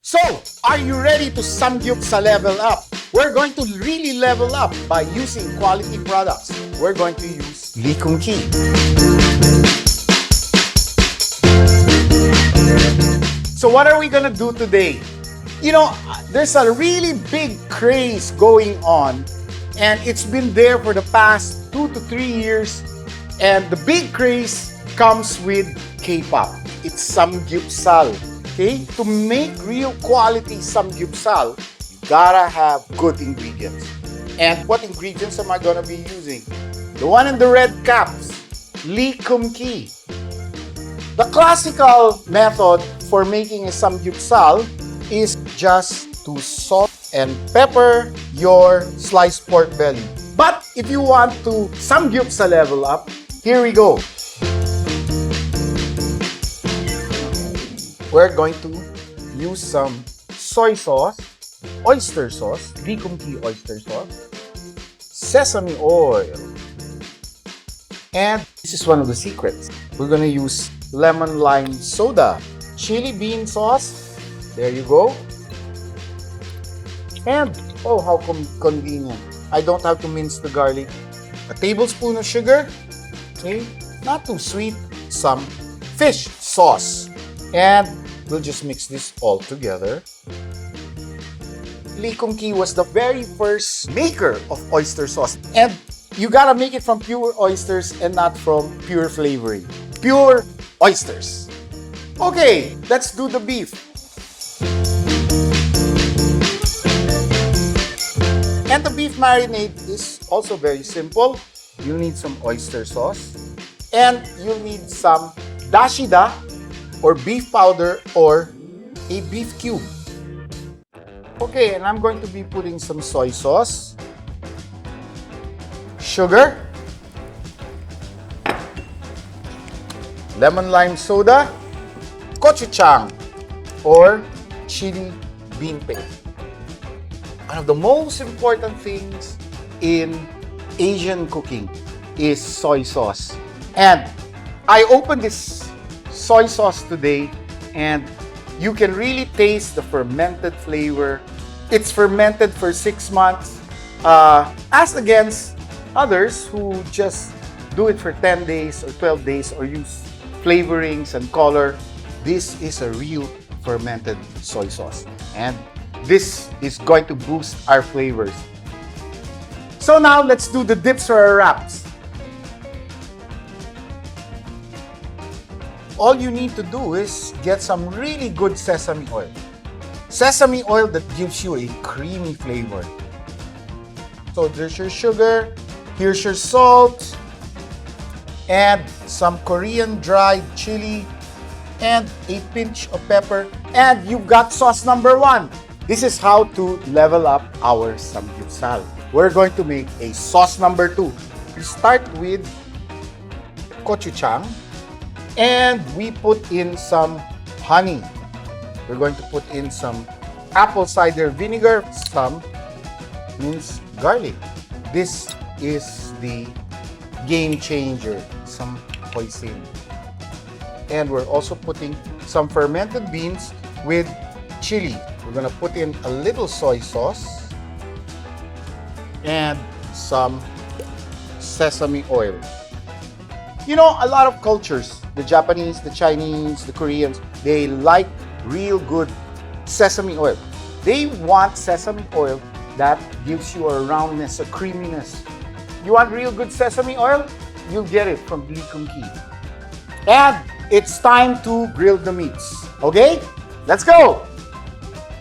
So, are you ready to Samgyupsal level up? We're going to really level up by using quality products. We're going to use Bulgogi. So what are we gonna do today? You know, there's a really big craze going on, and it's been there for the past 2 to 3 years, and the big craze comes with K-pop. It's Samgyupsal. Okay? To make real quality Samgyupsal, you gotta have good ingredients. And what ingredients am I gonna be using? The one in the red caps, Bulgogi. The classical method for making a Samgyupsal is just to salt and pepper your sliced pork belly. But if you want to Samgyupsal level up, here we go. We're going to use some soy sauce, oyster sauce, Bulgogi oyster sauce, sesame oil, and this is one of the secrets. We're going to use lemon lime soda, chili bean sauce, there you go, and oh, how convenient, I don't have to mince the garlic. A tablespoon of sugar, okay, not too sweet, some fish sauce, and we'll just mix this all together. Bulgogi was the very first maker of oyster sauce, and you gotta make it from pure oysters and not from pure flavoring. Pure oysters. Okay, let's do the beef. And the beef marinade is also very simple. You need some oyster sauce, and you'll need some dashida, or beef powder, or a beef cube. Okay, and I'm going to be putting some soy sauce, sugar, lemon lime soda, gochujang, or chili bean paste. One of the most important things in Asian cooking is soy sauce. And I opened this soy sauce today, and you can really taste the fermented flavor. It's fermented for 6 months, as against others who just do it for 10 days or 12 days or use flavorings and color. This is a real fermented soy sauce, and this is going to boost our flavors. So now let's do the dips or our wraps. All you need to do is get some really good sesame oil. Sesame oil that gives you a creamy flavor. So there's your sugar, here's your salt, and some Korean dried chili, and a pinch of pepper, and you've got sauce number 1. This is how to level up our Samgyupsal. We're going to make a sauce number 2. We start with gochujang, and we put in some honey. We're going to put in some apple cider vinegar, some minced garlic. This is the game changer, some hoisin. And we're also putting some fermented beans with chili. We're gonna put in a little soy sauce and some sesame oil. You know, a lot of cultures, the Japanese, the Chinese, the Koreans, they like real good sesame oil. They want sesame oil that gives you a roundness, a creaminess. You want real good sesame oil? You'll get it from Bulgogi. And it's time to grill the meats. Okay? Let's go!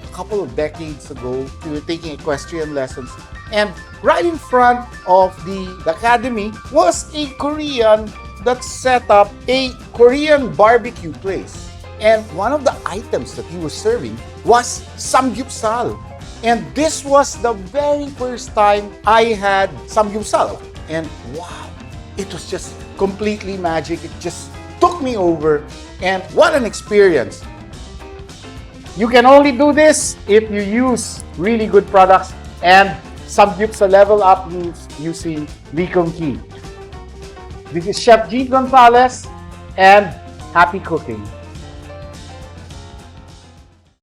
A couple of decades ago, we were taking equestrian lessons, and right in front of the academy was a Korean that set up a Korean barbecue place. And one of the items that he was serving was Samgyupsal. And this was the very first time I had Samgyupsal. And wow, it was just completely magic. It just took me over. And what an experience. You can only do this if you use really good products, and Samgyupsal level up means using Bulgogi. This is Chef G. Gonzalez, and happy cooking.